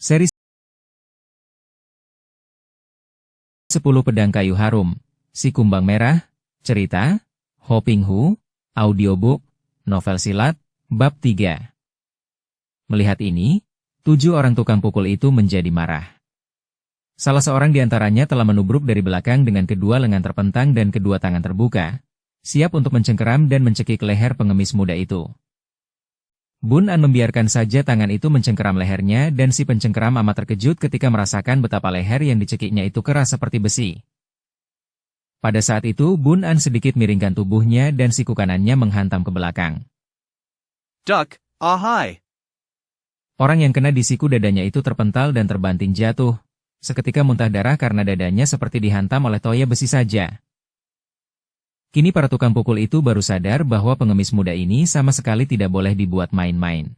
Seri 10 Pedang Kayu Harum, Si Kumbang Merah, Cerita, Ho Ping Hu, Audiobook, Novel Silat, Bab 3. Melihat ini, 7 orang tukang pukul itu menjadi marah. Salah seorang di antaranya telah menubruk dari belakang dengan kedua lengan terpentang dan kedua tangan terbuka, siap untuk mencengkeram dan mencekik leher pengemis muda itu. Bun An membiarkan saja tangan itu mencengkeram lehernya dan si pencengkeram amat terkejut ketika merasakan betapa leher yang dicekiknya itu keras seperti besi. Pada saat itu Bun An sedikit miringkan tubuhnya dan siku kanannya menghantam ke belakang. Duck, ahai! Orang yang kena di siku dadanya itu terpental dan terbanting jatuh, seketika muntah darah karena dadanya seperti dihantam oleh toya besi saja. Kini para tukang pukul itu baru sadar bahwa pengemis muda ini sama sekali tidak boleh dibuat main-main.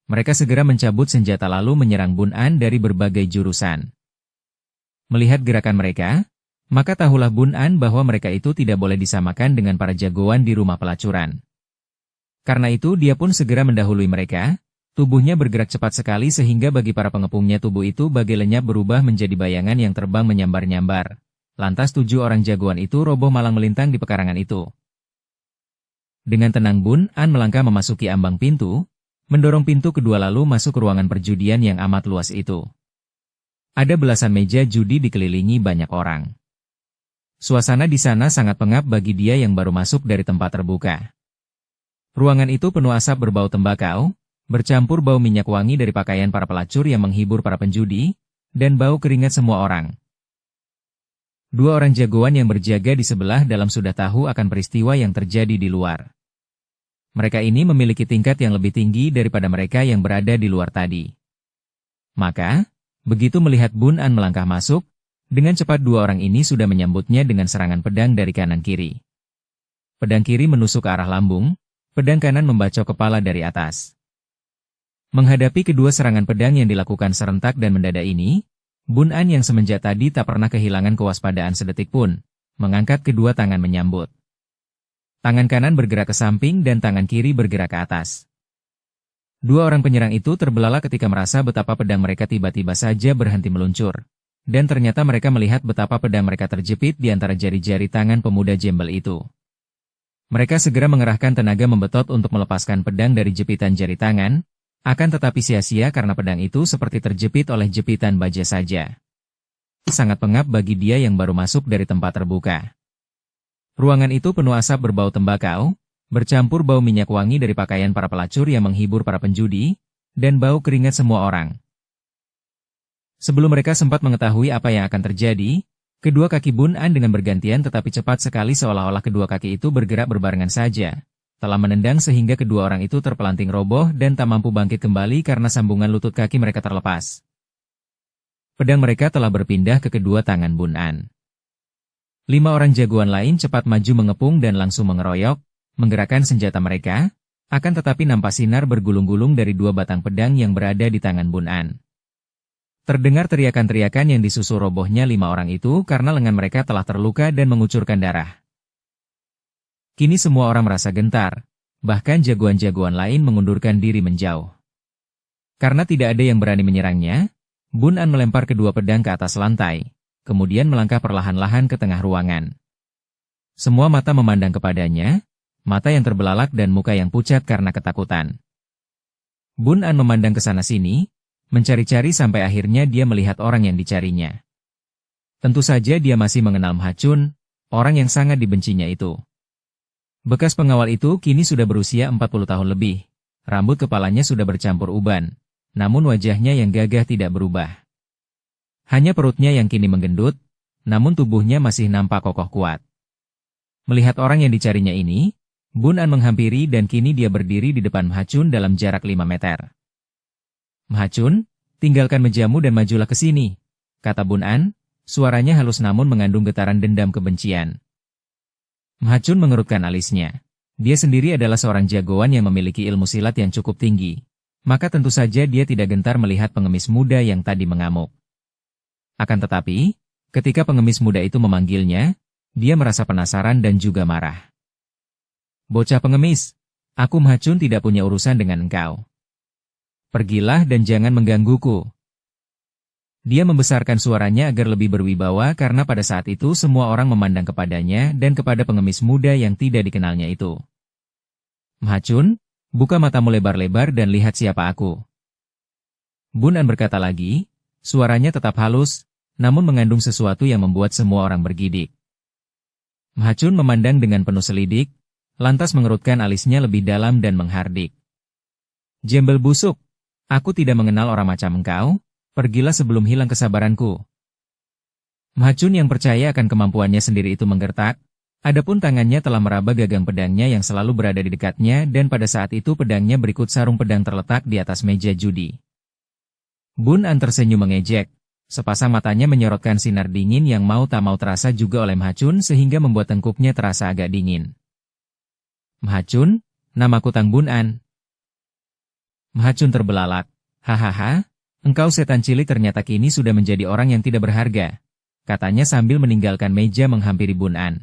Mereka segera mencabut senjata lalu menyerang Bun An dari berbagai jurusan. Melihat gerakan mereka, maka tahulah Bun An bahwa mereka itu tidak boleh disamakan dengan para jagoan di rumah pelacuran. Karena itu dia pun segera mendahului mereka, tubuhnya bergerak cepat sekali sehingga bagi para pengepungnya tubuh itu bagai lenyap berubah menjadi bayangan yang terbang menyambar-nyambar. Lantas 7 orang jagoan itu roboh malang melintang di pekarangan itu. Dengan tenang Bun An melangkah memasuki ambang pintu, mendorong pintu kedua lalu masuk ke ruangan perjudian yang amat luas itu. Ada belasan meja judi dikelilingi banyak orang. Suasana di sana sangat pengap bagi dia yang baru masuk dari tempat terbuka. Ruangan itu penuh asap berbau tembakau, bercampur bau minyak wangi dari pakaian para pelacur yang menghibur para penjudi, dan bau keringat semua orang. 2 orang jagoan yang berjaga di sebelah dalam sudah tahu akan peristiwa yang terjadi di luar. Mereka ini memiliki tingkat yang lebih tinggi daripada mereka yang berada di luar tadi. Maka, begitu melihat Bun An melangkah masuk, dengan cepat 2 orang ini sudah menyambutnya dengan serangan pedang dari kanan kiri. Pedang kiri menusuk ke arah lambung, pedang kanan membacok kepala dari atas. Menghadapi kedua serangan pedang yang dilakukan serentak dan mendadak ini, Bun An yang semenjak tadi tak pernah kehilangan kewaspadaan sedetik pun, mengangkat kedua tangan menyambut. Tangan kanan bergerak ke samping dan tangan kiri bergerak ke atas. 2 orang penyerang itu terbelalak ketika merasa betapa pedang mereka tiba-tiba saja berhenti meluncur. Dan ternyata mereka melihat betapa pedang mereka terjepit di antara jari-jari tangan pemuda jembel itu. Mereka segera mengerahkan tenaga membetot untuk melepaskan pedang dari jepitan jari tangan, akan tetapi sia-sia karena pedang itu seperti terjepit oleh jepitan baja saja. Sangat pengap bagi dia yang baru masuk dari tempat terbuka. Ruangan itu penuh asap berbau tembakau, bercampur bau minyak wangi dari pakaian para pelacur yang menghibur para penjudi, dan bau keringat semua orang. Sebelum mereka sempat mengetahui apa yang akan terjadi, kedua kaki Bun An dengan bergantian tetapi cepat sekali seolah-olah kedua kaki itu bergerak berbarengan saja. Telah menendang sehingga kedua orang itu terpelanting roboh dan tak mampu bangkit kembali karena sambungan lutut kaki mereka terlepas. Pedang mereka telah berpindah ke kedua tangan Bun An. 5 orang jagoan lain cepat maju mengepung dan langsung mengeroyok, menggerakkan senjata mereka, akan tetapi nampak sinar bergulung-gulung dari 2 batang pedang yang berada di tangan Bun An. Terdengar teriakan-teriakan yang disusul robohnya 5 orang itu karena lengan mereka telah terluka dan mengucurkan darah. Kini semua orang merasa gentar, bahkan jagoan-jagoan lain mengundurkan diri menjauh. Karena tidak ada yang berani menyerangnya, Bun An melempar kedua pedang ke atas lantai, kemudian melangkah perlahan-lahan ke tengah ruangan. Semua mata memandang kepadanya, mata yang terbelalak dan muka yang pucat karena ketakutan. Bun An memandang ke sana-sini, mencari-cari sampai akhirnya dia melihat orang yang dicarinya. Tentu saja dia masih mengenal Ma Chun, orang yang sangat dibencinya itu. Bekas pengawal itu kini sudah berusia 40 tahun lebih. Rambut kepalanya sudah bercampur uban, namun wajahnya yang gagah tidak berubah. Hanya perutnya yang kini menggendut, namun tubuhnya masih nampak kokoh kuat. Melihat orang yang dicarinya ini, Bun An menghampiri dan kini dia berdiri di depan Ma Chun dalam jarak 5 meter. Ma Chun, tinggalkan mejamu dan majulah ke sini, kata Bun An, suaranya halus namun mengandung getaran dendam kebencian. Ma Chun mengerutkan alisnya. Dia sendiri adalah seorang jagoan yang memiliki ilmu silat yang cukup tinggi. Maka tentu saja dia tidak gentar melihat pengemis muda yang tadi mengamuk. Akan tetapi, ketika pengemis muda itu memanggilnya, dia merasa penasaran dan juga marah. Bocah pengemis, aku Ma Chun tidak punya urusan dengan engkau. Pergilah dan jangan menggangguku, Dia membesarkan suaranya agar lebih berwibawa karena pada saat itu semua orang memandang kepadanya dan kepada pengemis muda yang tidak dikenalnya itu. "Mhachun, buka matamu lebar-lebar dan lihat siapa aku." Bun An berkata lagi, suaranya tetap halus, namun mengandung sesuatu yang membuat semua orang bergidik. Mhachun memandang dengan penuh selidik, lantas mengerutkan alisnya lebih dalam dan menghardik. "Jembel busuk, aku tidak mengenal orang macam engkau. Pergilah sebelum hilang kesabaranku." Mhachun yang percaya akan kemampuannya sendiri itu menggertak, adapun tangannya telah meraba gagang pedangnya yang selalu berada di dekatnya dan pada saat itu pedangnya berikut sarung pedang terletak di atas meja judi. Bun An tersenyum mengejek, sepasang matanya menyorotkan sinar dingin yang mau tak mau terasa juga oleh Mhachun sehingga membuat tengkuknya terasa agak dingin. "Mhachun, namaku Tang Bun An." Mhachun terbelalak, "Hahaha. Engkau setan cilik ternyata kini sudah menjadi orang yang tidak berharga," katanya sambil meninggalkan meja menghampiri Bun An.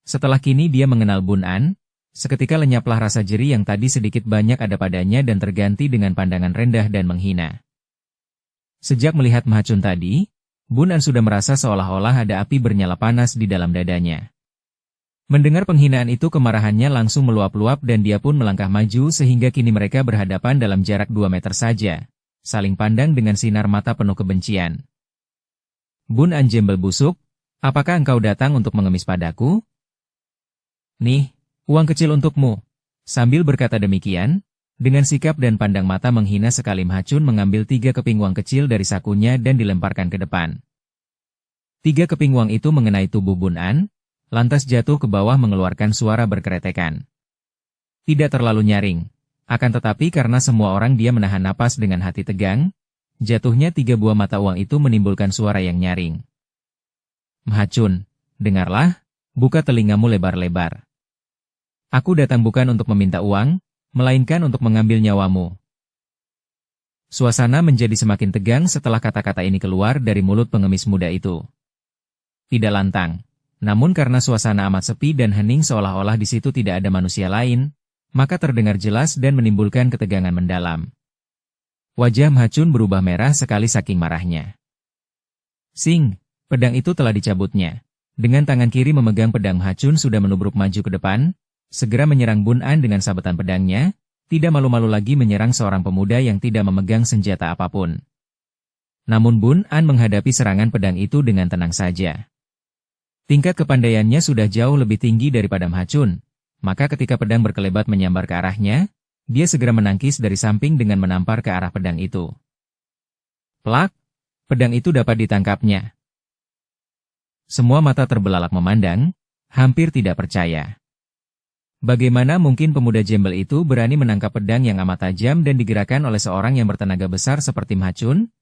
Setelah kini dia mengenal Bun An, seketika lenyaplah rasa jeri yang tadi sedikit banyak ada padanya dan terganti dengan pandangan rendah dan menghina. Sejak melihat Mhachun tadi, Bun An sudah merasa seolah-olah ada api bernyala panas di dalam dadanya. Mendengar penghinaan itu kemarahannya langsung meluap-luap dan dia pun melangkah maju sehingga kini mereka berhadapan dalam jarak 2 meter saja. Saling pandang dengan sinar mata penuh kebencian. "Bun An jembel busuk, apakah engkau datang untuk mengemis padaku? Nih, uang kecil untukmu." Sambil berkata demikian, dengan sikap dan pandang mata menghina sekali Mhachun mengambil 3 keping uang kecil dari sakunya dan dilemparkan ke depan. 3 keping uang itu mengenai tubuh Bun An, lantas jatuh ke bawah mengeluarkan suara berkeretekan. Tidak terlalu nyaring. Akan tetapi karena semua orang dia menahan napas dengan hati tegang, jatuhnya 3 buah mata uang itu menimbulkan suara yang nyaring. "Mhachun, dengarlah, buka telingamu lebar-lebar. Aku datang bukan untuk meminta uang, melainkan untuk mengambil nyawamu." Suasana menjadi semakin tegang setelah kata-kata ini keluar dari mulut pengemis muda itu. Tidak lantang, namun karena suasana amat sepi dan hening seolah-olah di situ tidak ada manusia lain, maka terdengar jelas dan menimbulkan ketegangan mendalam. Wajah Mhachun berubah merah sekali saking marahnya. Sing, pedang itu telah dicabutnya. Dengan tangan kiri memegang pedang Mhachun sudah menubruk maju ke depan, segera menyerang Bun An dengan sabetan pedangnya, tidak malu-malu lagi menyerang seorang pemuda yang tidak memegang senjata apapun. Namun Bun An menghadapi serangan pedang itu dengan tenang saja. Tingkat kepandaiannya sudah jauh lebih tinggi daripada Mhachun. Maka ketika pedang berkelebat menyambar ke arahnya, dia segera menangkis dari samping dengan menampar ke arah pedang itu. Plak! Pedang itu dapat ditangkapnya. Semua mata terbelalak memandang, hampir tidak percaya. Bagaimana mungkin pemuda jembel itu berani menangkap pedang yang amat tajam dan digerakkan oleh seorang yang bertenaga besar seperti Mhachun?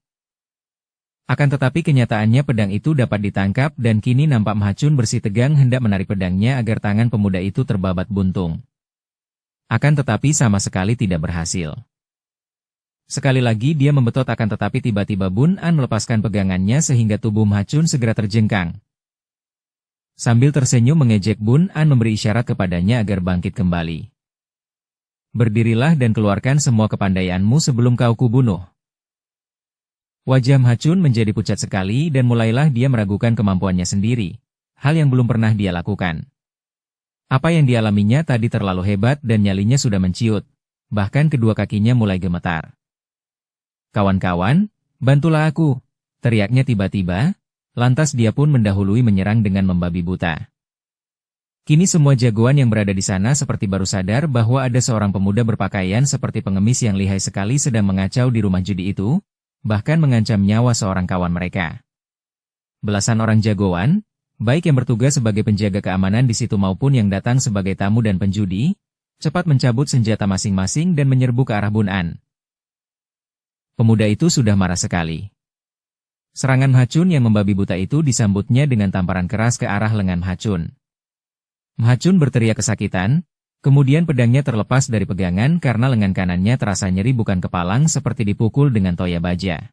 Akan tetapi kenyataannya pedang itu dapat ditangkap dan kini nampak Mhachun bersitegang hendak menarik pedangnya agar tangan pemuda itu terbabat buntung. Akan tetapi sama sekali tidak berhasil. Sekali lagi dia membetot akan tetapi tiba-tiba Bun An melepaskan pegangannya sehingga tubuh Mhachun segera terjengkang. Sambil tersenyum mengejek Bun An memberi isyarat kepadanya agar bangkit kembali. "Berdirilah dan keluarkan semua kepandaianmu sebelum kau kubunuh." Wajah Mhachun menjadi pucat sekali dan mulailah dia meragukan kemampuannya sendiri, hal yang belum pernah dia lakukan. Apa yang dialaminya tadi terlalu hebat dan nyalinya sudah menciut, bahkan kedua kakinya mulai gemetar. "Kawan-kawan, bantulah aku!" teriaknya tiba-tiba, lantas dia pun mendahului menyerang dengan membabi buta. Kini semua jagoan yang berada di sana seperti baru sadar bahwa ada seorang pemuda berpakaian seperti pengemis yang lihai sekali sedang mengacau di rumah judi itu, bahkan mengancam nyawa seorang kawan mereka. Belasan orang jagoan, baik yang bertugas sebagai penjaga keamanan di situ maupun yang datang sebagai tamu dan penjudi, cepat mencabut senjata masing-masing dan menyerbu ke arah Bun An. Pemuda itu sudah marah sekali. Serangan Mhachun yang membabi buta itu disambutnya dengan tamparan keras ke arah lengan Mhachun. Mhachun berteriak kesakitan, kemudian pedangnya terlepas dari pegangan karena lengan kanannya terasa nyeri bukan kepalang seperti dipukul dengan toya baja.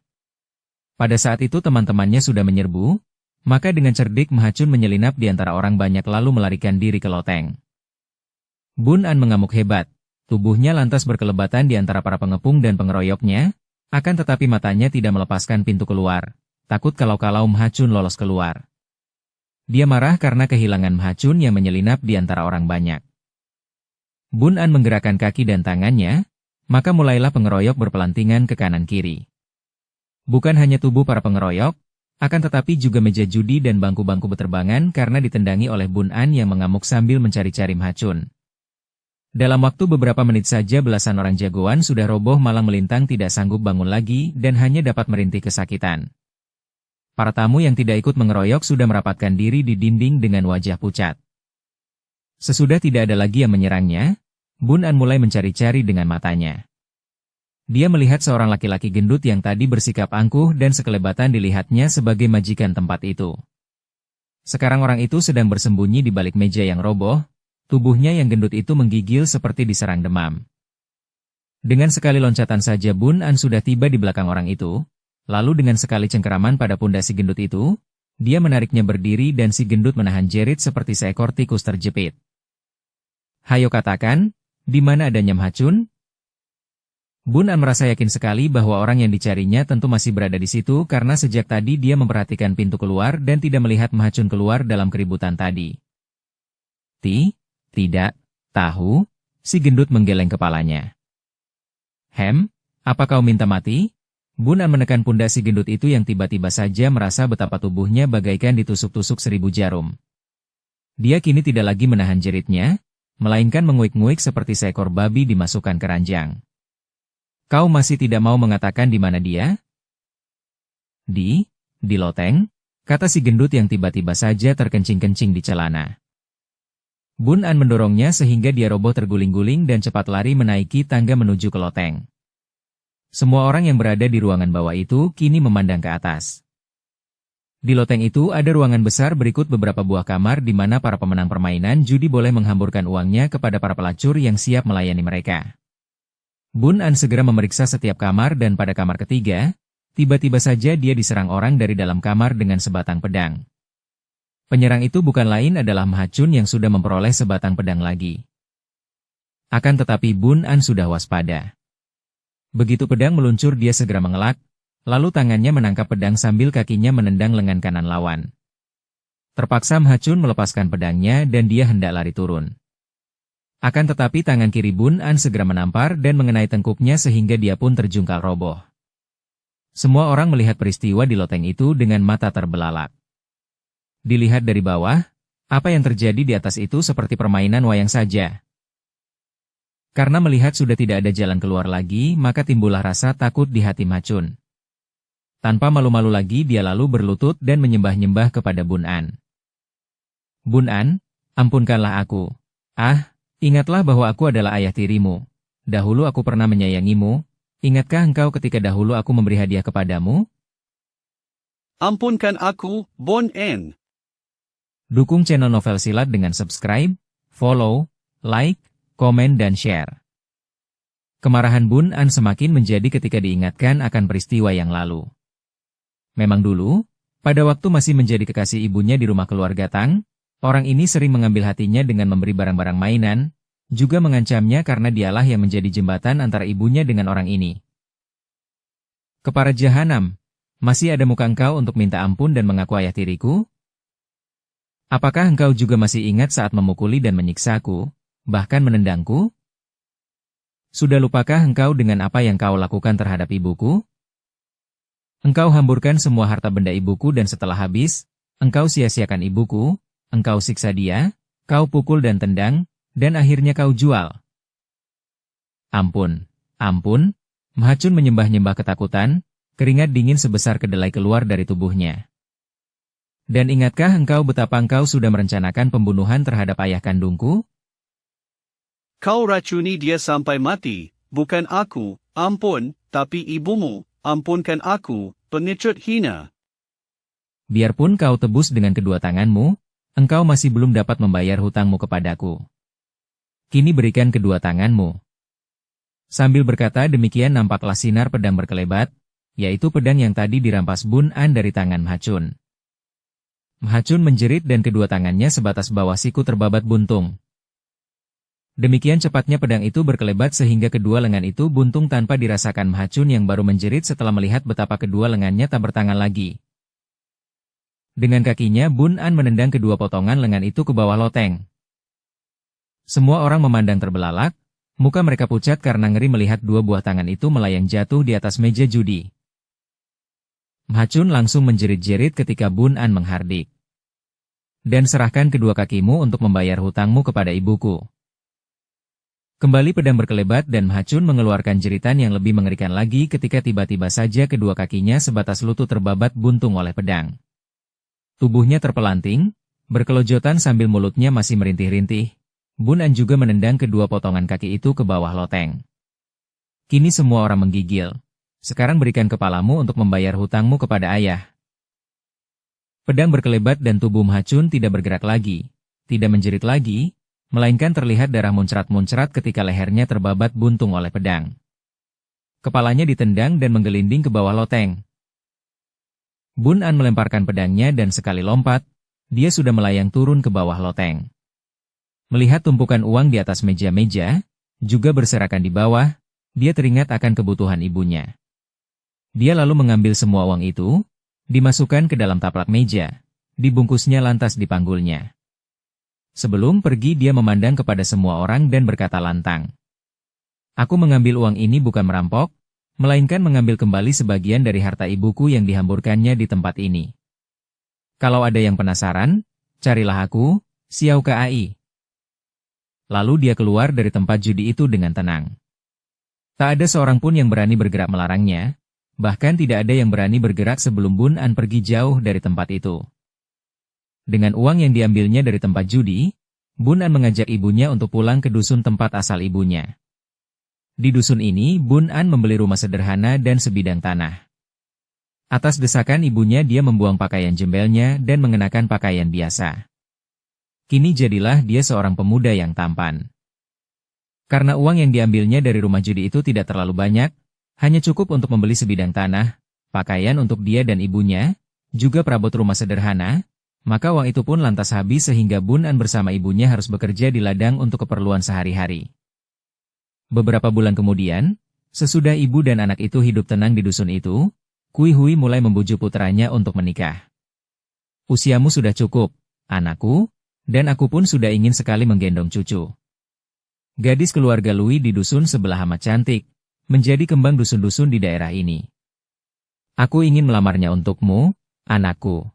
Pada saat itu teman-temannya sudah menyerbu, maka dengan cerdik Mhachun menyelinap di antara orang banyak lalu melarikan diri ke loteng. Bun An mengamuk hebat, tubuhnya lantas berkelebatan di antara para pengepung dan pengeroyoknya, Akan tetapi matanya tidak melepaskan pintu keluar, takut kalau-kalau Mhachun lolos keluar. Dia marah karena kehilangan Mhachun yang menyelinap di antara orang banyak. Bun An menggerakkan kaki dan tangannya, maka mulailah pengeroyok berpelantingan ke kanan-kiri. Bukan hanya tubuh para pengeroyok, akan tetapi juga meja judi dan bangku-bangku beterbangan karena ditendangi oleh Bun An yang mengamuk sambil mencari-cari Mhachun. Dalam waktu beberapa menit saja belasan orang jagoan sudah roboh malang melintang tidak sanggup bangun lagi dan hanya dapat merintih kesakitan. Para tamu yang tidak ikut mengeroyok sudah merapatkan diri di dinding dengan wajah pucat. Sesudah tidak ada lagi yang menyerangnya, Bun An mulai mencari-cari dengan matanya. Dia melihat seorang laki-laki gendut yang tadi bersikap angkuh dan sekelebatan dilihatnya sebagai majikan tempat itu. Sekarang orang itu sedang bersembunyi di balik meja yang roboh. Tubuhnya yang gendut itu menggigil seperti diserang demam. Dengan sekali loncatan saja Bun An sudah tiba di belakang orang itu, lalu dengan sekali cengkeraman pada pundak si gendut itu, dia menariknya berdiri dan si gendut menahan jerit seperti seekor tikus terjepit. Hayo katakan, di mana adanya Mhachun? Bun An merasa yakin sekali bahwa orang yang dicarinya tentu masih berada di situ karena sejak tadi dia memperhatikan pintu keluar dan tidak melihat Mhachun keluar dalam keributan tadi. Tidak, tahu, si gendut menggeleng kepalanya. Apa kau minta mati? Bun An menekan pundak si gendut itu yang tiba-tiba saja merasa betapa tubuhnya bagaikan ditusuk-tusuk 1000 jarum. Dia kini tidak lagi menahan jeritnya, melainkan menguik-nguik seperti seekor babi dimasukkan ke ranjang. Kau masih tidak mau mengatakan di mana dia? Di loteng, kata si gendut yang tiba-tiba saja terkencing-kencing di celana. Bun An mendorongnya sehingga dia roboh terguling-guling dan cepat lari menaiki tangga menuju ke loteng. Semua orang yang berada di ruangan bawah itu kini memandang ke atas. Di loteng itu ada ruangan besar berikut beberapa buah kamar di mana para pemenang permainan judi boleh menghamburkan uangnya kepada para pelacur yang siap melayani mereka. Bun An segera memeriksa setiap kamar dan pada kamar ketiga, tiba-tiba saja dia diserang orang dari dalam kamar dengan sebatang pedang. Penyerang itu bukan lain adalah Mhachun yang sudah memperoleh sebatang pedang lagi. Akan tetapi Bun An sudah waspada. Begitu pedang meluncur dia segera mengelak, lalu tangannya menangkap pedang sambil kakinya menendang lengan kanan lawan. Terpaksa Mhachun melepaskan pedangnya dan dia hendak lari turun. Akan tetapi tangan kiri Bun An segera menampar dan mengenai tengkuknya sehingga dia pun terjungkal roboh. Semua orang melihat peristiwa di loteng itu dengan mata terbelalak. Dilihat dari bawah, apa yang terjadi di atas itu seperti permainan wayang saja. Karena melihat sudah tidak ada jalan keluar lagi, maka timbullah rasa takut di hati Mhachun. Tanpa malu-malu lagi dia lalu berlutut dan menyembah-nyembah kepada Bun An. Bun An, ampunkanlah aku. Ingatlah bahwa aku adalah ayah tirimu. Dahulu aku pernah menyayangimu. Ingatkah engkau ketika dahulu aku memberi hadiah kepadamu? Ampunkan aku, Bun An. Dukung channel Novel Silat dengan subscribe, follow, like, komen dan share. Kemarahan Bun An semakin menjadi ketika diingatkan akan peristiwa yang lalu. Memang dulu, pada waktu masih menjadi kekasih ibunya di rumah keluarga Tang, orang ini sering mengambil hatinya dengan memberi barang-barang mainan, juga mengancamnya karena dialah yang menjadi jembatan antara ibunya dengan orang ini. Kepara jahanam, masih ada muka engkau untuk minta ampun dan mengaku ayah tiriku? Apakah engkau juga masih ingat saat memukuli dan menyiksaku, bahkan menendangku? Sudah lupakah engkau dengan apa yang kau lakukan terhadap ibuku? Engkau hamburkan semua harta benda ibuku dan setelah habis, engkau sia-siakan ibuku, engkau siksa dia, kau pukul dan tendang, dan akhirnya kau jual. Ampun, Mhachun menyembah-nyembah ketakutan, keringat dingin sebesar kedelai keluar dari tubuhnya. Dan ingatkah engkau betapa engkau sudah merencanakan pembunuhan terhadap ayah kandungku? Kau racuni dia sampai mati, bukan aku, ampun, tapi ibumu, ampunkan aku, pengecut hina. Biarpun kau tebus dengan kedua tanganmu, engkau masih belum dapat membayar hutangmu kepadaku. Kini berikan kedua tanganmu. Sambil berkata demikian nampaklah sinar pedang berkelebat, yaitu pedang yang tadi dirampas Bun An dari tangan Mhachun. Mhachun menjerit dan kedua tangannya sebatas bawah siku terbabat buntung. Demikian cepatnya pedang itu berkelebat sehingga kedua lengan itu buntung tanpa dirasakan Mhachun yang baru menjerit setelah melihat betapa kedua lengannya tak bertangan lagi. Dengan kakinya Bun An menendang kedua potongan lengan itu ke bawah loteng. Semua orang memandang terbelalak, muka mereka pucat karena ngeri melihat dua buah tangan itu melayang jatuh di atas meja judi. Mhachun langsung menjerit-jerit ketika Bun An menghardik. Dan serahkan kedua kakimu untuk membayar hutangmu kepada ibuku. Kembali pedang berkelebat dan Mhachun mengeluarkan jeritan yang lebih mengerikan lagi ketika tiba-tiba saja kedua kakinya sebatas lutut terbabat buntung oleh pedang. Tubuhnya terpelanting, berkelojotan sambil mulutnya masih merintih-rintih. Bun An juga menendang kedua potongan kaki itu ke bawah loteng. Kini semua orang menggigil. Sekarang berikan kepalamu untuk membayar hutangmu kepada ayah. Pedang berkelebat dan tubuh Mhachun tidak bergerak lagi, tidak menjerit lagi, melainkan terlihat darah muncrat-muncrat ketika lehernya terbabat buntung oleh pedang. Kepalanya ditendang dan menggelinding ke bawah loteng. Bun An melemparkan pedangnya dan sekali lompat, dia sudah melayang turun ke bawah loteng. Melihat tumpukan uang di atas meja-meja, juga berserakan di bawah, dia teringat akan kebutuhan ibunya. Dia lalu mengambil semua uang itu, dimasukkan ke dalam taplak meja, dibungkusnya lantas dipanggulnya. Sebelum pergi dia memandang kepada semua orang dan berkata lantang. Aku mengambil uang ini bukan merampok, melainkan mengambil kembali sebagian dari harta ibuku yang dihamburkannya di tempat ini. Kalau ada yang penasaran, carilah aku, Xiao Kai. Lalu dia keluar dari tempat judi itu dengan tenang. Tak ada seorang pun yang berani bergerak melarangnya, bahkan tidak ada yang berani bergerak sebelum Bun An pergi jauh dari tempat itu. Dengan uang yang diambilnya dari tempat judi, Bun An mengajak ibunya untuk pulang ke dusun tempat asal ibunya. Di dusun ini, Bun An membeli rumah sederhana dan sebidang tanah. Atas desakan ibunya dia membuang pakaian jembelnya dan mengenakan pakaian biasa. Kini jadilah dia seorang pemuda yang tampan. Karena uang yang diambilnya dari rumah judi itu tidak terlalu banyak, hanya cukup untuk membeli sebidang tanah, pakaian untuk dia dan ibunya, juga perabot rumah sederhana, maka uang itu pun lantas habis sehingga Bun An bersama ibunya harus bekerja di ladang untuk keperluan sehari-hari. Beberapa bulan kemudian, sesudah ibu dan anak itu hidup tenang di dusun itu, Kui Hui mulai membujuk putranya untuk menikah. Usiamu sudah cukup, anakku, dan aku pun sudah ingin sekali menggendong cucu. Gadis keluarga Lui di dusun sebelah amat cantik, menjadi kembang dusun-dusun di daerah ini. Aku ingin melamarnya untukmu, anakku.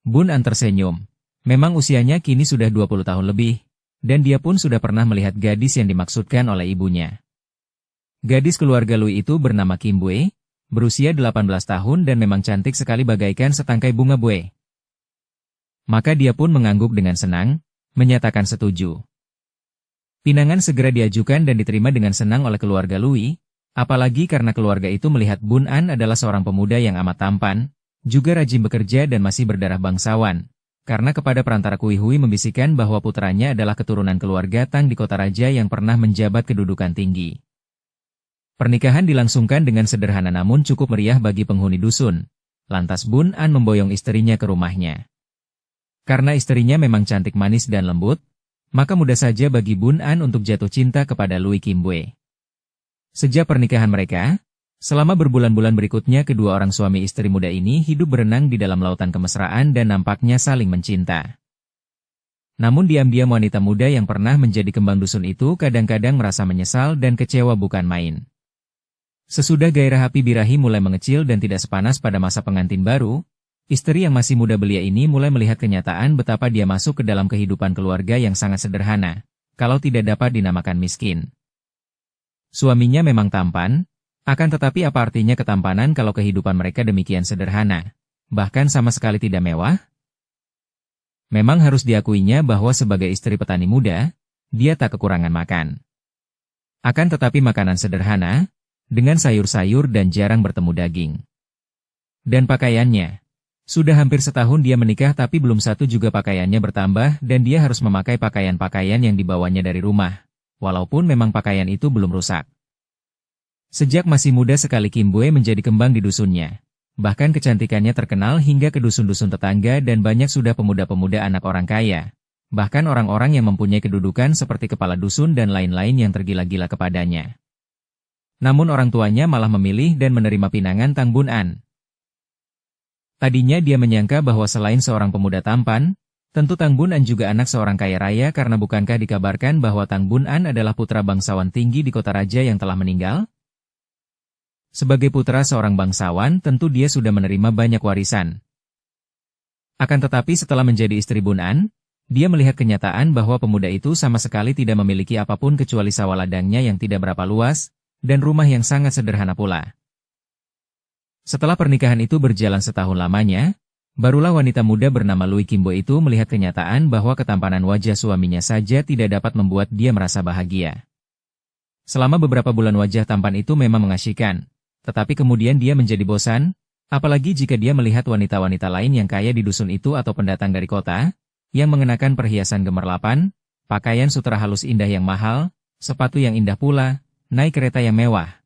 Bun An tersenyum. Memang usianya kini sudah 20 tahun lebih, dan dia pun sudah pernah melihat gadis yang dimaksudkan oleh ibunya. Gadis keluarga Lui itu bernama Kim Bue, berusia 18 tahun dan memang cantik sekali bagaikan setangkai bunga bue. Maka dia pun mengangguk dengan senang, menyatakan setuju. Pinangan segera diajukan dan diterima dengan senang oleh keluarga Lui, apalagi karena keluarga itu melihat Bun An adalah seorang pemuda yang amat tampan, juga rajin bekerja dan masih berdarah bangsawan, karena kepada perantara Kui Hui membisikkan bahwa putranya adalah keturunan keluarga Tang di kota raja yang pernah menjabat kedudukan tinggi. Pernikahan dilangsungkan dengan sederhana namun cukup meriah bagi penghuni dusun. Lantas Bun An memboyong istrinya ke rumahnya. Karena istrinya memang cantik manis dan lembut, maka mudah saja bagi Bun An untuk jatuh cinta kepada Lui Kim Bue. Sejak pernikahan mereka, selama berbulan-bulan berikutnya kedua orang suami istri muda ini hidup berenang di dalam lautan kemesraan dan nampaknya saling mencinta. Namun diam-diam wanita muda yang pernah menjadi kembang dusun itu kadang-kadang merasa menyesal dan kecewa bukan main. Sesudah gairah api birahi mulai mengecil dan tidak sepanas pada masa pengantin baru, istri yang masih muda belia ini mulai melihat kenyataan betapa dia masuk ke dalam kehidupan keluarga yang sangat sederhana, kalau tidak dapat dinamakan miskin. Suaminya memang tampan, akan tetapi apa artinya ketampanan kalau kehidupan mereka demikian sederhana, bahkan sama sekali tidak mewah? Memang harus diakuinya bahwa sebagai istri petani muda, dia tak kekurangan makan. Akan tetapi makanan sederhana, dengan sayur-sayur dan jarang bertemu daging. Dan pakaiannya. Sudah hampir setahun dia menikah tapi belum satu juga pakaiannya bertambah dan dia harus memakai pakaian-pakaian yang dibawanya dari rumah, walaupun memang pakaian itu belum rusak. Sejak masih muda sekali Kim Bue menjadi kembang di dusunnya. Bahkan kecantikannya terkenal hingga ke dusun-dusun tetangga dan banyak sudah pemuda-pemuda anak orang kaya, bahkan orang-orang yang mempunyai kedudukan seperti kepala dusun dan lain-lain yang tergila-gila kepadanya. Namun orang tuanya malah memilih dan menerima pinangan Tang Bun An. Tadinya dia menyangka bahwa selain seorang pemuda tampan, tentu Tang Bun An juga anak seorang kaya raya karena bukankah dikabarkan bahwa Tang Bun An adalah putra bangsawan tinggi di kota raja yang telah meninggal? Sebagai putra seorang bangsawan, tentu dia sudah menerima banyak warisan. Akan tetapi setelah menjadi istri Bun An, dia melihat kenyataan bahwa pemuda itu sama sekali tidak memiliki apapun kecuali sawah ladangnya yang tidak berapa luas, dan rumah yang sangat sederhana pula. Setelah pernikahan itu berjalan setahun lamanya, barulah wanita muda bernama Lui Kimbo itu melihat kenyataan bahwa ketampanan wajah suaminya saja tidak dapat membuat dia merasa bahagia. Selama beberapa bulan wajah tampan itu memang mengasyikkan, tetapi kemudian dia menjadi bosan, apalagi jika dia melihat wanita-wanita lain yang kaya di dusun itu atau pendatang dari kota, yang mengenakan perhiasan gemerlapan, pakaian sutra halus indah yang mahal, sepatu yang indah pula, naik kereta yang mewah.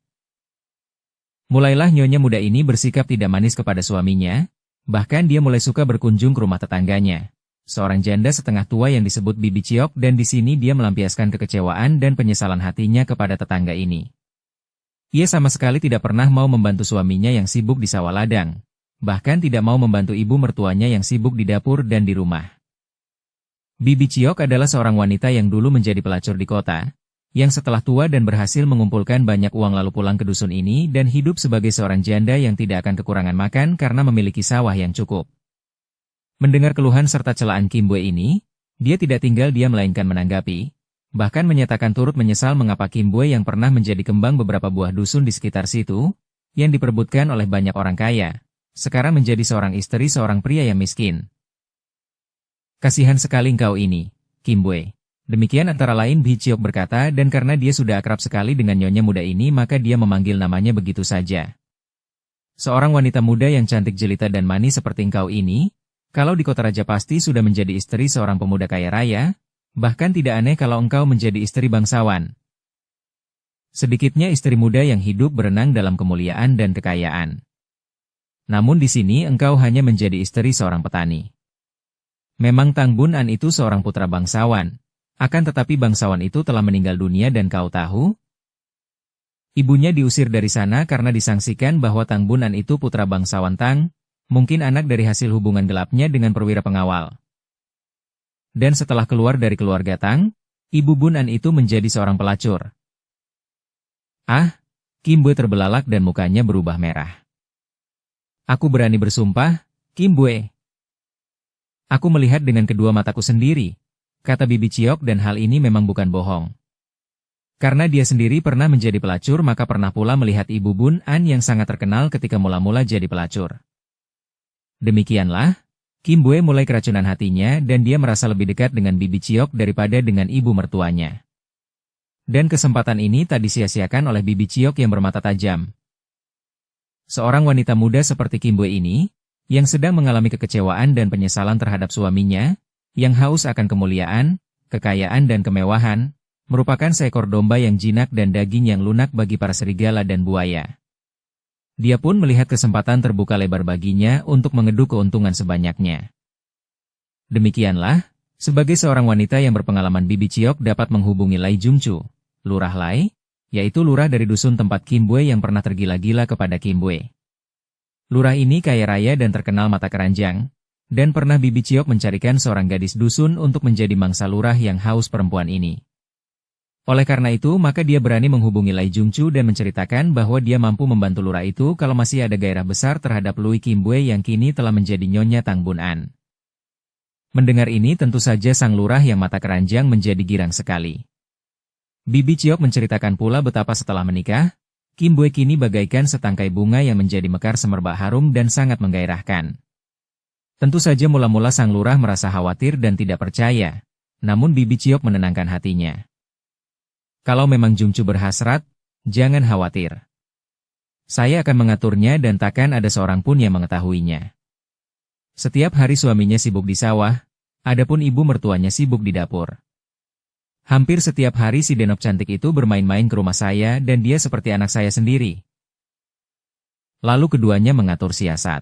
Mulailah nyonya muda ini bersikap tidak manis kepada suaminya, bahkan dia mulai suka berkunjung ke rumah tetangganya. Seorang janda setengah tua yang disebut Bibi Ciok dan di sini dia melampiaskan kekecewaan dan penyesalan hatinya kepada tetangga ini. Ia sama sekali tidak pernah mau membantu suaminya yang sibuk di sawah ladang, bahkan tidak mau membantu ibu mertuanya yang sibuk di dapur dan di rumah. Bibi Ciok adalah seorang wanita yang dulu menjadi pelacur di kota, yang setelah tua dan berhasil mengumpulkan banyak uang lalu pulang ke dusun ini dan hidup sebagai seorang janda yang tidak akan kekurangan makan karena memiliki sawah yang cukup. Mendengar keluhan serta celaan Kim Bue ini, dia tidak tinggal diam melainkan menanggapi, bahkan menyatakan turut menyesal mengapa Kim Bue yang pernah menjadi kembang beberapa buah dusun di sekitar situ, yang diperebutkan oleh banyak orang kaya, sekarang menjadi seorang istri seorang pria yang miskin. Kasihan sekali engkau ini, Kim Bue. Demikian antara lain Bi Ciok berkata dan karena dia sudah akrab sekali dengan nyonya muda ini maka dia memanggil namanya begitu saja. Seorang wanita muda yang cantik jelita dan manis seperti engkau ini, kalau di kota raja pasti sudah menjadi istri seorang pemuda kaya raya, bahkan tidak aneh kalau engkau menjadi istri bangsawan. Sedikitnya istri muda yang hidup berenang dalam kemuliaan dan kekayaan. Namun di sini engkau hanya menjadi istri seorang petani. Memang Tang Bun An itu seorang putra bangsawan. Akan tetapi bangsawan itu telah meninggal dunia dan kau tahu? Ibunya diusir dari sana karena disangsikan bahwa Tang Bun An itu putra bangsawan Tang, mungkin anak dari hasil hubungan gelapnya dengan perwira pengawal. Dan setelah keluar dari keluarga Tang, ibu Bun An itu menjadi seorang pelacur. Ah, Kim Bue terbelalak dan mukanya berubah merah. Aku berani bersumpah, Kim Bue. Aku melihat dengan kedua mataku sendiri. Kata Bibi Ciok dan hal ini memang bukan bohong. Karena dia sendiri pernah menjadi pelacur maka pernah pula melihat ibu Bun An yang sangat terkenal ketika mula-mula jadi pelacur. Demikianlah, Kim Bue mulai keracunan hatinya dan dia merasa lebih dekat dengan Bibi Ciok daripada dengan ibu mertuanya. Dan kesempatan ini tak disia-siakan oleh Bibi Ciok yang bermata tajam. Seorang wanita muda seperti Kim Bue ini, yang sedang mengalami kekecewaan dan penyesalan terhadap suaminya, yang haus akan kemuliaan, kekayaan dan kemewahan, merupakan seekor domba yang jinak dan daging yang lunak bagi para serigala dan buaya. Dia pun melihat kesempatan terbuka lebar baginya untuk mengeduk keuntungan sebanyaknya. Demikianlah, sebagai seorang wanita yang berpengalaman Bibi Ciok dapat menghubungi Lai Jungcu, Lurah Lai, yaitu lurah dari dusun tempat Kim Bue yang pernah tergila-gila kepada Kim Bue. Lurah ini kaya raya dan terkenal mata keranjang, dan pernah Bibi Ciok mencarikan seorang gadis dusun untuk menjadi mangsa lurah yang haus perempuan ini. Oleh karena itu maka dia berani menghubungi Lai Jungcu dan menceritakan bahwa dia mampu membantu lurah itu kalau masih ada gairah besar terhadap Lui Kim Bue yang kini telah menjadi nyonya Tang Bun An. Mendengar ini tentu saja sang lurah yang mata keranjang menjadi girang sekali. Bibi Ciok menceritakan pula betapa setelah menikah, Kim Bue kini bagaikan setangkai bunga yang menjadi mekar semerbak harum dan sangat menggairahkan. Tentu saja mula-mula sang lurah merasa khawatir dan tidak percaya, namun Bibi Ciok menenangkan hatinya. Kalau memang Jungcu berhasrat, jangan khawatir. Saya akan mengaturnya dan takkan ada seorang pun yang mengetahuinya. Setiap hari suaminya sibuk di sawah, adapun ibu mertuanya sibuk di dapur. Hampir setiap hari si Denok cantik itu bermain-main ke rumah saya dan dia seperti anak saya sendiri. Lalu keduanya mengatur siasat.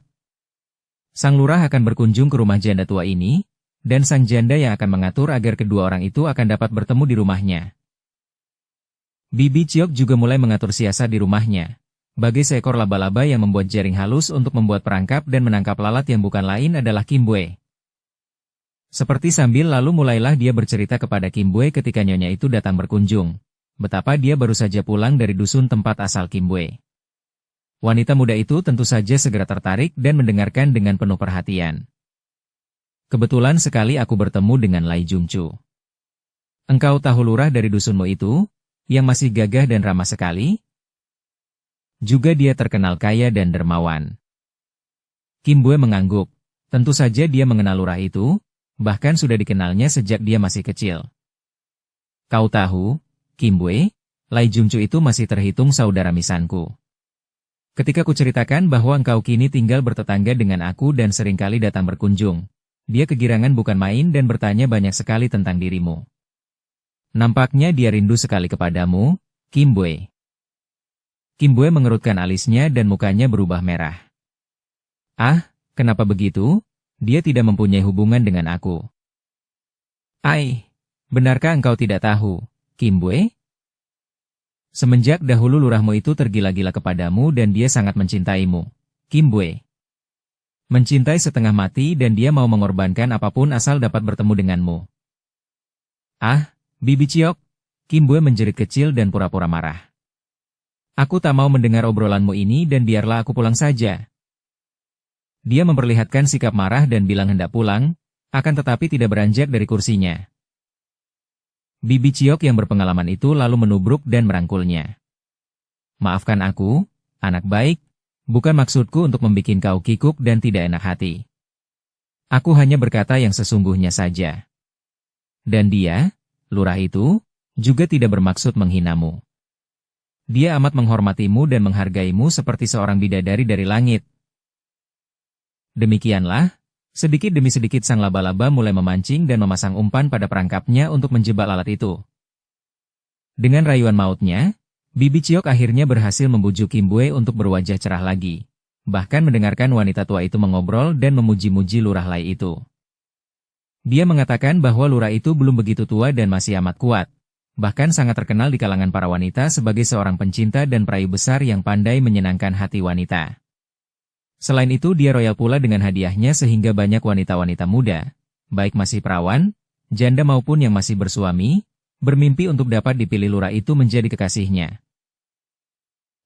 Sang lurah akan berkunjung ke rumah janda tua ini, dan sang janda yang akan mengatur agar kedua orang itu akan dapat bertemu di rumahnya. Bibi Ciok juga mulai mengatur siasat di rumahnya. Bagai seekor laba-laba yang membuat jaring halus untuk membuat perangkap dan menangkap lalat yang bukan lain adalah Kim Bue. Seperti sambil lalu mulailah dia bercerita kepada Kim Bue ketika nyonya itu datang berkunjung. Betapa dia baru saja pulang dari dusun tempat asal Kim Bue. Wanita muda itu tentu saja segera tertarik dan mendengarkan dengan penuh perhatian. Kebetulan sekali aku bertemu dengan Lai Jungcu. Engkau tahu lurah dari dusunmu itu, yang masih gagah dan ramah sekali? Juga dia terkenal kaya dan dermawan. Kim Bue mengangguk. Tentu saja dia mengenal lurah itu, bahkan sudah dikenalnya sejak dia masih kecil. Kau tahu, Kim Bue, Lai Jungcu itu masih terhitung saudara misanku. Ketika ku ceritakan bahwa engkau kini tinggal bertetangga dengan aku dan seringkali datang berkunjung, dia kegirangan bukan main dan bertanya banyak sekali tentang dirimu. Nampaknya dia rindu sekali kepadamu, Kim Bue. Kim Bue mengerutkan alisnya dan mukanya berubah merah. Ah, kenapa begitu? Dia tidak mempunyai hubungan dengan aku. Ai, benarkah engkau tidak tahu, Kim Bue? Semenjak dahulu lurahmu itu tergila-gila kepadamu dan dia sangat mencintaimu, Kim Bue. Mencintai setengah mati dan dia mau mengorbankan apapun asal dapat bertemu denganmu. Ah, Bibi Ciok, Kim Bue menjerit kecil dan pura-pura marah. Aku tak mau mendengar obrolanmu ini dan biarlah aku pulang saja. Dia memperlihatkan sikap marah dan bilang hendak pulang, akan tetapi tidak beranjak dari kursinya. Bibi Ciok yang berpengalaman itu lalu menubruk dan merangkulnya. Maafkan aku, anak baik, bukan maksudku untuk membuat kau kikuk dan tidak enak hati. Aku hanya berkata yang sesungguhnya saja. Dan dia, lurah itu, juga tidak bermaksud menghinamu. Dia amat menghormatimu dan menghargaimu seperti seorang bidadari dari langit. Demikianlah, sedikit demi sedikit sang laba-laba mulai memancing dan memasang umpan pada perangkapnya untuk menjebak lalat itu. Dengan rayuan mautnya, Bibi Ciok akhirnya berhasil membujuk Kim Bue untuk berwajah cerah lagi. Bahkan mendengarkan wanita tua itu mengobrol dan memuji-muji lurah Lai itu. Dia mengatakan bahwa lurah itu belum begitu tua dan masih amat kuat. Bahkan sangat terkenal di kalangan para wanita sebagai seorang pencinta dan peraih besar yang pandai menyenangkan hati wanita. Selain itu dia royal pula dengan hadiahnya sehingga banyak wanita-wanita muda, baik masih perawan, janda maupun yang masih bersuami, bermimpi untuk dapat dipilih lurah itu menjadi kekasihnya.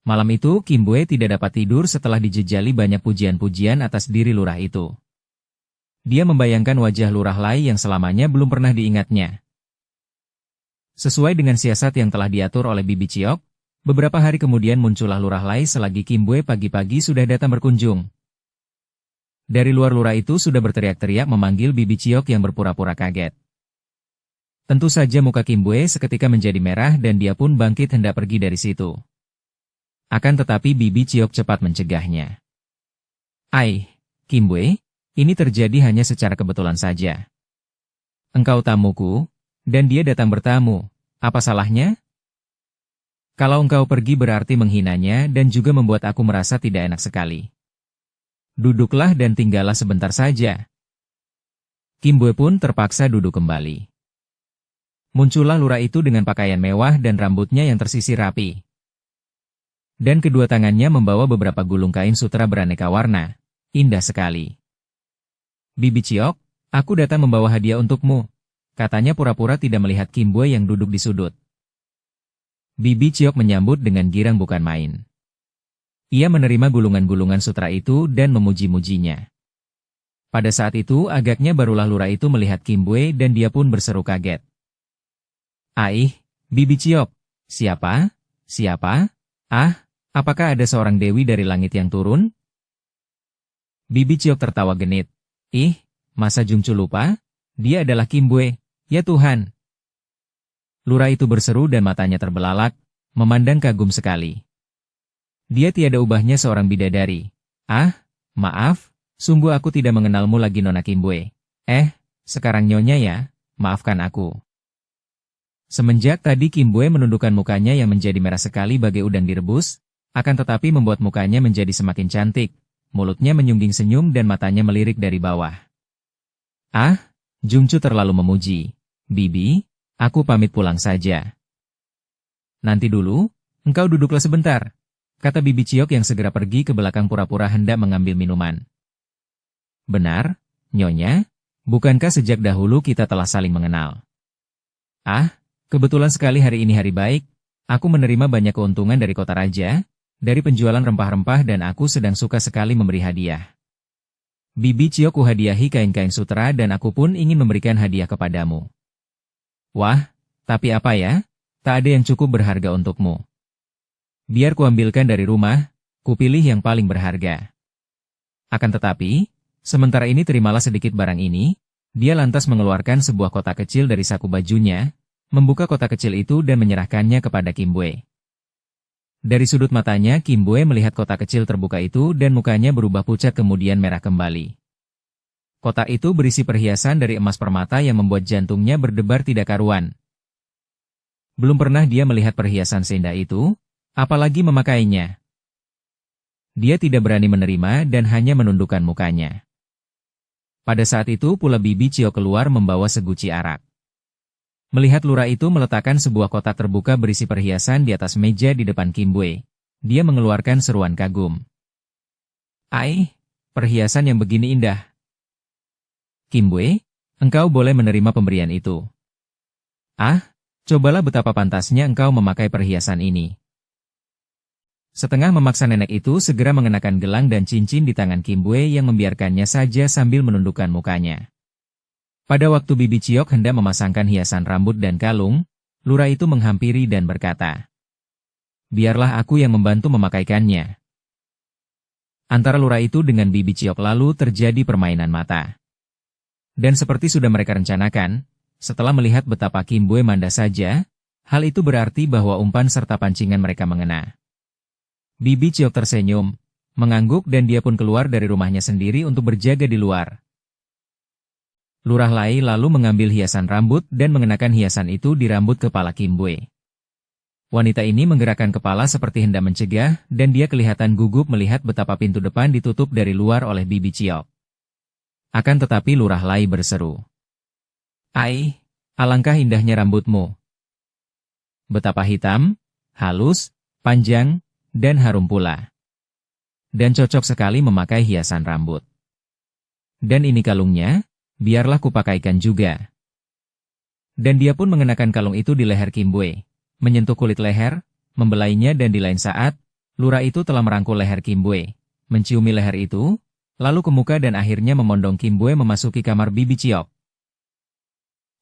Malam itu Kim Bue tidak dapat tidur setelah dijejali banyak pujian-pujian atas diri lurah itu. Dia membayangkan wajah lurah Lai yang selamanya belum pernah diingatnya. Sesuai dengan siasat yang telah diatur oleh Bibi Ciok, beberapa hari kemudian muncullah lurah Lai selagi Kim Bue pagi-pagi sudah datang berkunjung. Dari luar lurah itu sudah berteriak-teriak memanggil Bibi Ciok yang berpura-pura kaget. Tentu saja muka Kim Bue seketika menjadi merah dan dia pun bangkit hendak pergi dari situ. Akan tetapi Bibi Ciok cepat mencegahnya. Ai, Kim Bue, ini terjadi hanya secara kebetulan saja. Engkau tamuku, dan dia datang bertamu, apa salahnya? Kalau engkau pergi berarti menghinanya dan juga membuat aku merasa tidak enak sekali. Duduklah dan tinggallah sebentar saja. Kim Bue pun terpaksa duduk kembali. Muncullah lurah itu dengan pakaian mewah dan rambutnya yang tersisir rapi. Dan kedua tangannya membawa beberapa gulung kain sutra beraneka warna. Indah sekali. Bibi Ciok, aku datang membawa hadiah untukmu. Katanya pura-pura tidak melihat Kim Bue yang duduk di sudut. Bibi Ciok menyambut dengan girang bukan main. Ia menerima gulungan-gulungan sutra itu dan memuji-mujinya. Pada saat itu agaknya barulah lurah itu melihat Kim Bue dan dia pun berseru kaget. Aih, Bibi Ciok, siapa? Siapa? Ah, apakah ada seorang dewi dari langit yang turun? Bibi Ciok tertawa genit. Ih, masa Jungcu lupa? Dia adalah Kim Bue, ya Tuhan. Lurah itu berseru dan matanya terbelalak, memandang kagum sekali. Dia tiada ubahnya seorang bidadari. Ah, maaf, sungguh aku tidak mengenalmu lagi Nona Kim Bue. Sekarang nyonya ya, maafkan aku. Semenjak tadi Kim Bue menundukkan mukanya yang menjadi merah sekali bagai udang direbus, akan tetapi membuat mukanya menjadi semakin cantik, mulutnya menyungging senyum dan matanya melirik dari bawah. Ah, Jungcu terlalu memuji. Bibi, aku pamit pulang saja. Nanti dulu, engkau duduklah sebentar, kata Bibi Ciok yang segera pergi ke belakang pura-pura hendak mengambil minuman. Benar, Nyonya, bukankah sejak dahulu kita telah saling mengenal? Ah, kebetulan sekali hari ini hari baik, aku menerima banyak keuntungan dari kota raja, dari penjualan rempah-rempah dan aku sedang suka sekali memberi hadiah. Bibi Ciok kuhadiahi kain-kain sutra dan aku pun ingin memberikan hadiah kepadamu. Wah, tapi apa ya? Tak ada yang cukup berharga untukmu. Biar kuambilkan dari rumah, kupilih yang paling berharga. Akan tetapi, sementara ini terimalah sedikit barang ini. Dia lantas mengeluarkan sebuah kotak kecil dari saku bajunya, membuka kotak kecil itu dan menyerahkannya kepada Kim Bue. Dari sudut matanya Kim Bue melihat kotak kecil terbuka itu dan mukanya berubah pucat kemudian merah kembali. Kotak itu berisi perhiasan dari emas permata yang membuat jantungnya berdebar tidak karuan. Belum pernah dia melihat perhiasan seindah itu, apalagi memakainya. Dia tidak berani menerima dan hanya menundukkan mukanya. Pada saat itu pula Bibi Ciok keluar membawa seguci arak. Melihat lurah itu meletakkan sebuah kotak terbuka berisi perhiasan di atas meja di depan Kim Bue, dia mengeluarkan seruan kagum. "Ai, perhiasan yang begini indah. Kim Bue, engkau boleh menerima pemberian itu." "Ah, cobalah betapa pantasnya engkau memakai perhiasan ini." Setengah memaksa nenek itu segera mengenakan gelang dan cincin di tangan Kim Bue yang membiarkannya saja sambil menundukkan mukanya. Pada waktu Bibi Ciok hendak memasangkan hiasan rambut dan kalung, lurah itu menghampiri dan berkata, "Biarlah aku yang membantu memakaikannya." Antara lurah itu dengan Bibi Ciok lalu terjadi permainan mata. Dan seperti sudah mereka rencanakan, setelah melihat betapa Kim Bue manda saja, hal itu berarti bahwa umpan serta pancingan mereka mengena. Bibi Ciok tersenyum, mengangguk dan dia pun keluar dari rumahnya sendiri untuk berjaga di luar. Lurah Lai lalu mengambil hiasan rambut dan mengenakan hiasan itu di rambut kepala Kim Bue. Wanita ini menggerakkan kepala seperti hendak mencegah dan dia kelihatan gugup melihat betapa pintu depan ditutup dari luar oleh Bibi Ciok. Akan tetapi Lurah Lai berseru, "Ai, alangkah indahnya rambutmu. Betapa hitam, halus, panjang, dan harum pula. Dan cocok sekali memakai hiasan rambut. Dan ini kalungnya, biarlah kupakaikan juga." Dan dia pun mengenakan kalung itu di leher Kim Bue, menyentuh kulit leher, membelainya dan di lain saat, lurah itu telah merangkul leher Kim Bue, menciumi leher itu, lalu ke muka dan akhirnya memondong Kim Bue memasuki kamar Bibi Ciok.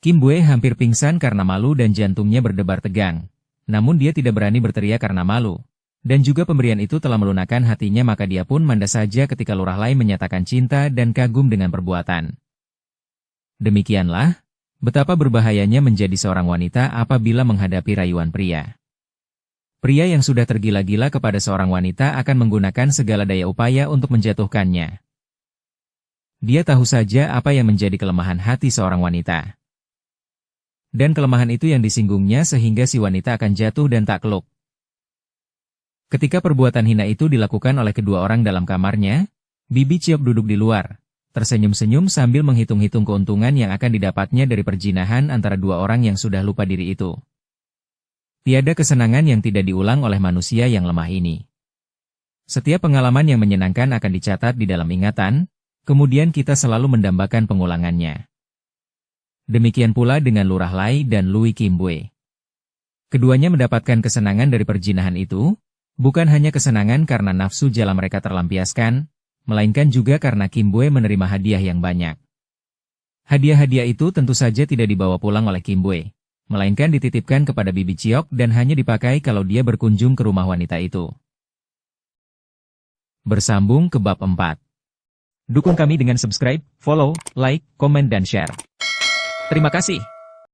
Kim Bue hampir pingsan karena malu dan jantungnya berdebar tegang, namun dia tidak berani berteriak karena malu. Dan juga pemberian itu telah melunakkan hatinya maka dia pun manda saja ketika Lurah Lai menyatakan cinta dan kagum dengan perbuatan. Demikianlah, betapa berbahayanya menjadi seorang wanita apabila menghadapi rayuan pria. Pria yang sudah tergila-gila kepada seorang wanita akan menggunakan segala daya upaya untuk menjatuhkannya. Dia tahu saja apa yang menjadi kelemahan hati seorang wanita. Dan kelemahan itu yang disinggungnya sehingga si wanita akan jatuh dan takluk. Ketika perbuatan hina itu dilakukan oleh kedua orang dalam kamarnya, Bibi Ciok duduk di luar, tersenyum-senyum sambil menghitung-hitung keuntungan yang akan didapatnya dari perjinahan antara dua orang yang sudah lupa diri itu. Tiada kesenangan yang tidak diulang oleh manusia yang lemah ini. Setiap pengalaman yang menyenangkan akan dicatat di dalam ingatan, kemudian kita selalu mendambakan pengulangannya. Demikian pula dengan Lurah Lai dan Lui Kim Bue. Keduanya mendapatkan kesenangan dari perjinahan itu, bukan hanya kesenangan karena nafsu jala mereka terlampiaskan, melainkan juga karena Kim Bue menerima hadiah yang banyak. Hadiah-hadiah itu tentu saja tidak dibawa pulang oleh Kim Bue, melainkan dititipkan kepada Bibi Ciok dan hanya dipakai kalau dia berkunjung ke rumah wanita itu. Bersambung ke bab 4. Dukung kami dengan subscribe, follow, like, komen dan share. Terima kasih.